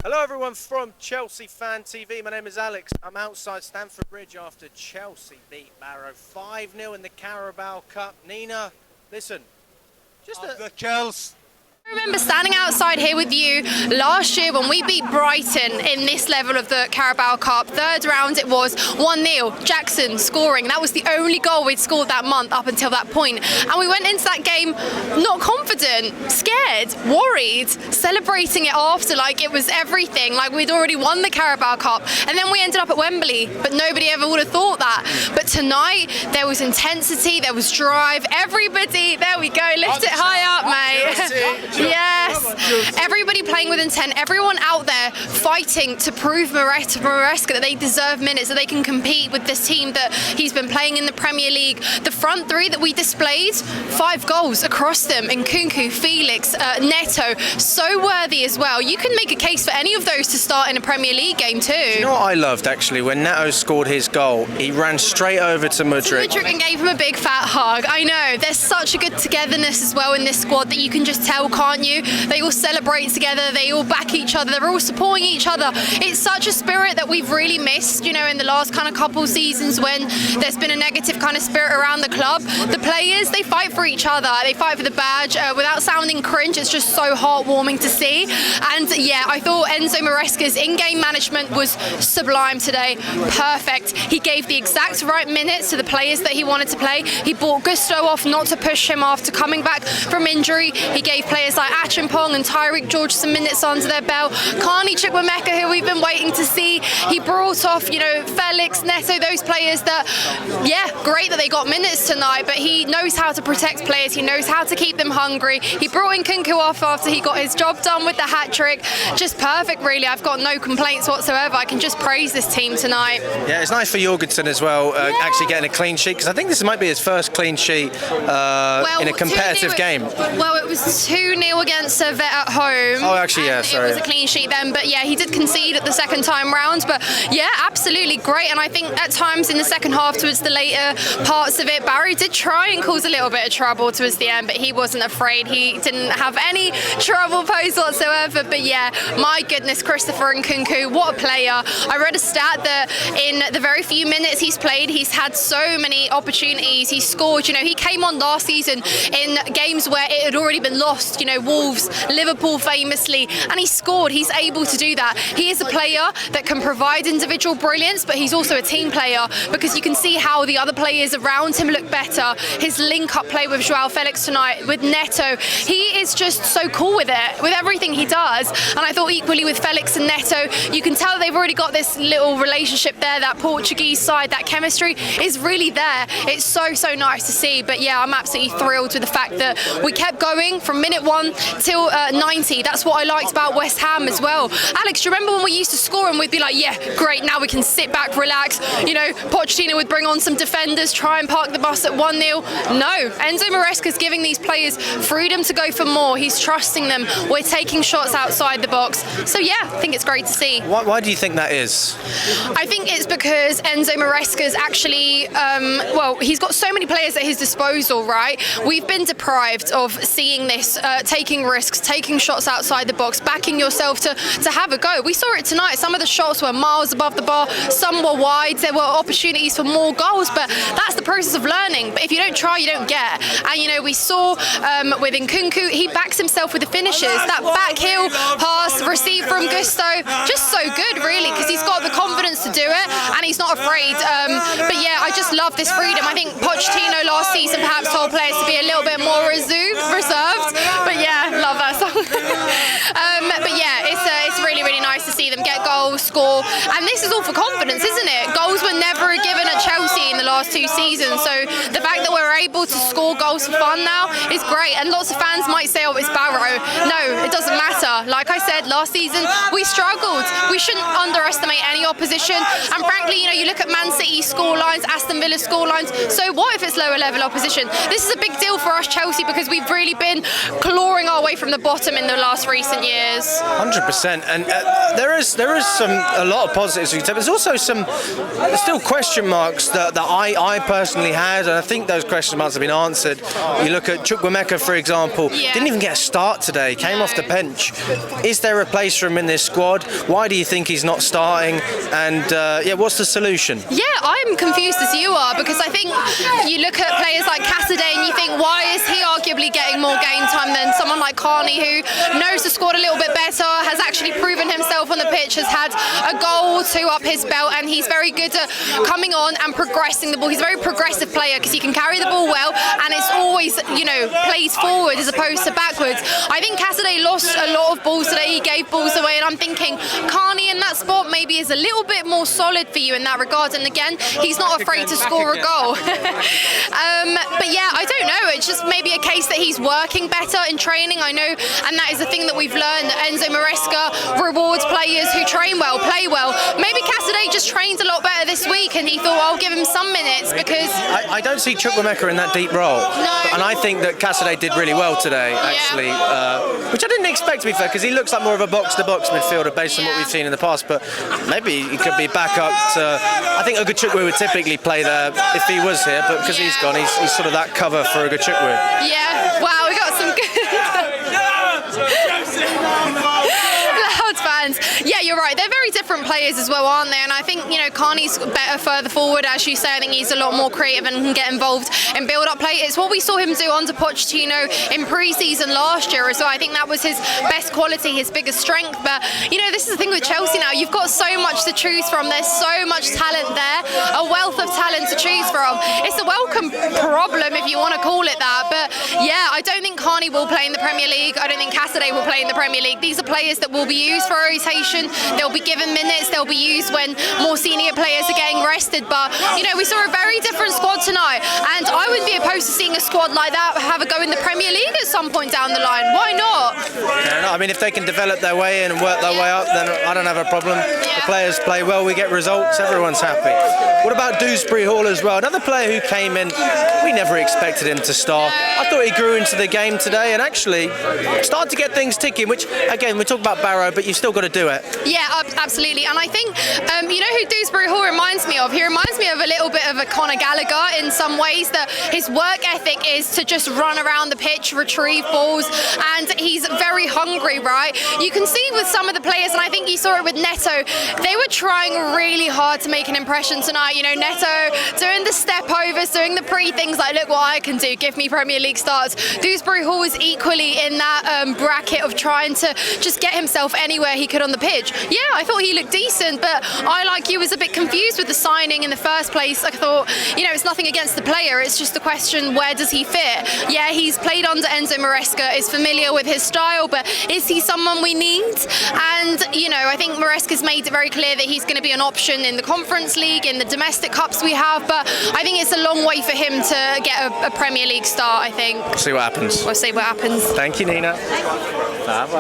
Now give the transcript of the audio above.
Hello everyone from Chelsea Fan TV. My name is Alex. I'm outside Stamford Bridge after Chelsea beat Barrow 5-0 in the Carabao Cup. Nina, listen, just the Chelsea. I remember standing outside here with you last year when we beat Brighton in this level of the Carabao Cup. Third round it was 1-0, Jackson scoring. That was the only goal we'd scored that month up until that point. And we went into that game not confident, scared, worried, celebrating it after like it was everything, like we'd already won the Carabao Cup. And then we ended up at Wembley, but nobody ever would have thought that. But tonight there was intensity, there was drive, everybody, there we go, lift it high up, mate. Yes, everybody playing with intent, everyone out there fighting to prove Maresca that they deserve minutes, that they can compete with this team that he's been playing in the Premier League. The front three that we displayed, 5 goals across them, Nkunku, Felix, Neto, so worthy as well. You can make a case for any of those to start in a Premier League game too. You know what I loved actually? When Neto scored his goal, he ran straight over to Mudryk. And gave him a big fat hug. I know, there's such a good togetherness as well in this squad that you can just tell, can't you? They all celebrate together, they all back each other, they're all supporting each other. It's such a spirit that we've really missed, you know, in the last kind of couple seasons when there's been a negative kind of spirit around the club. The players, they fight for each other, they fight for the badge. Without sounding cringe, it's just so heartwarming to see. And yeah, I thought Enzo Maresca's in-game management was sublime today. Perfect. He gave the exact right minutes to the players that he wanted to play. He brought Gusto off not to push him after coming back from injury. He gave players like Achimpong and Tyreek George some minutes onto their belt. Carney Chukwuemeka, who we've been waiting to see. He brought off, you know, Felix, Neto, those players that, yeah, great that they got minutes tonight, but he knows how to protect players. He knows how to keep them hungry. He brought in Nkunku off after he got his job done with the hat-trick. Just perfect, really. I've got no complaints whatsoever. I can just praise this team tonight. Yeah, it's nice for Jorgensen as well, actually getting a clean sheet, because I think this might be his first clean sheet in a competitive game. Well, it was 2-0 against cfctvyt at home. Oh, actually, yeah, sorry. It was a clean sheet then, but yeah, he did concede at the second time round. But yeah, absolutely great. And I think at times in the second half, towards the later parts of it, Barrow did try and cause a little bit of trouble towards the end, but he wasn't afraid. He didn't have any trouble posed whatsoever. But yeah, my goodness, Christopher Nkunku, what a player. I read a stat that in the very few minutes he's played, he's had so many opportunities. He scored, you know, he came on last season in games where it had already been lost, you know, Wolves, Liverpool famously, and he scored. He's able to do that. He is a player that can provide individual brilliance, but he's also a team player, because you can see how the other players around him look better. His link-up play with Joao Felix tonight, with Neto, he is just so cool with it, with everything he does. And I thought equally with Felix and Neto, you can tell they've already got this little relationship there. That Portuguese side, that chemistry is really there. It's so nice to see. But yeah, I'm absolutely thrilled with the fact that we kept going from minute 1 till 90. That's what I liked about West Ham as well. Alex, do you remember when we used to score and we'd be like, yeah, great, now we can sit back, relax. You know, Pochettino would bring on some defenders, try and park the bus at 1-0. No, Enzo Maresca's giving these players freedom to go for more. He's trusting them. We're taking shots outside the box. So yeah, I think it's great to see. Why do you think that is? I think it's because Enzo Maresca's actually, well, he's got so many players at his disposal, right? We've been deprived of seeing this, taking risks, taking shots outside the box, backing yourself to have a go. We saw it tonight. Some of the shots were miles above the bar, some were wide, there were opportunities for more goals, but that's the process of learning. But if you don't try, you don't get. And you know, we saw with Nkunku, he backs himself with the finishes. That back heel pass received from Gusto, just so good really, because he's got the confidence to do it and he's not afraid. But yeah, I just love this freedom. I think Pochettino last season perhaps told players to be a little bit more reserved. But yeah, love that song. But yeah, it's really nice to see them get goals, score, and this is all for confidence, isn't it? Goals were never given at Chelsea in the last 2 seasons, so the fact that we're able to score goals for fun now is great. And lots of fans might say, oh, it's Barrow. No, it doesn't matter. Like I said, last season we struggled. We shouldn't underestimate any opposition, and frankly, you know, you look at Man City scorelines, Aston Villa scorelines, so what if it's lower level opposition? This is a big deal for us Chelsea, because we've really been clawing our way from the bottom in the last recent years. 100%, and there is a lot of positives. There's also there's still question marks that I personally had, and I think those question marks have been answered. You look at Chukwuemeka, for example, didn't even get a start today, came off the bench. Is there a place for him in this squad? Why do you think he's not starting? And what's the solution? Yeah, I'm confused as you are, because I think you look at players like Cassidy and you think, why is he arguably getting more game time than someone like Carney, who knows the squad a little bit better, has actually proven himself on the pitch, has had a goal or two up his belt, and he's very good at coming on and progressing the ball. He's a very progressive player because he can carry the ball well, and it's always, plays forward as opposed to backwards. I think Cassidy lost a lot of balls today. He gave balls away, and I'm thinking Carney in that spot maybe is a little bit more solid for you in that regard. And again, he's not afraid to score a goal. But yeah, I don't know. It's just maybe a case that he's working better in training. I know, and that is the thing that we've learned, that Enzo Maresca rewards players who train well, play well. Maybe Cassidy just trained a lot better this week, and he thought, I'll give him some minutes, because I don't see Chukwuemeka in that deep role. No. And I think that Cassidy did really well today, actually, which I didn't expect, to be fair, because he looks like more of a box-to-box midfielder based on what we've seen in the past. But maybe he could be back up to. I think Ugochukwu would typically play there if he was here, but because he's gone, he's sort of that cover for Ugochukwu. Yeah, wow, we got some good loud fans. Yeah, you're right. They're very different players as well, aren't they? And I think, Carney's better further forward, as you say. I think he's a lot more creative and can get involved in build-up play. It's what we saw him do under Pochettino in pre-season last year as well. I think that was his best quality, his biggest strength. But, this is the thing with Chelsea now. You've got so much to choose from. There's so much talent there, a wealth of talent to choose from. It's a welcome problem, if you want to call it that. But, yeah, I don't think Carney will play in the Premier League. I don't think Cassidy will play in the Premier League. These are players that will be used for rotation. They'll be given minutes. They'll be used when more senior players are getting rested. But, we saw a very different squad tonight. And I wouldn't be opposed to seeing a squad like that have a go in the Premier League at some point down the line. Why not? Yeah, no, I mean, if they can develop their way in and work their way up, then I don't have a problem. The players play well, we get results, everyone's happy. What about Dewsbury Hall as well? Another player who came in, we never expected him to start. I thought he grew into the game today and actually started to get things ticking, which, again, we talk about Barrow, but you've still got to do it. Yeah, absolutely. And I think, you know who Dewsbury Hall reminds me of? He reminds me of a little bit of a Conor Gallagher in some ways, that his work ethic is to just run around the pitch, retrieve balls, and he's very hungry, right? You can see with some of the players, and I think you saw it with Neto, they were trying really hard to make an impression tonight. Neto doing the step overs, doing the things like, look what I can do, give me Premier League starts. Dewsbury Hall was equally in that bracket of trying to just get himself anywhere he could on the pitch. Yeah, I thought he looked decent, but I, like you, was a bit confused with the signing in the first place. I thought, it's nothing against the player, it's just the question, where does he fit? Yeah, he's played under Enzo Maresca, is familiar with his style, but is he someone we need? And, I think Maresca's made it very clear that he's going to be an option in the Conference League, in the domestic cups we have, but I think it's a long way for him to get a Premier League start, I think. We'll see what happens. We'll see what happens. Thank you, Nina. Bye-bye.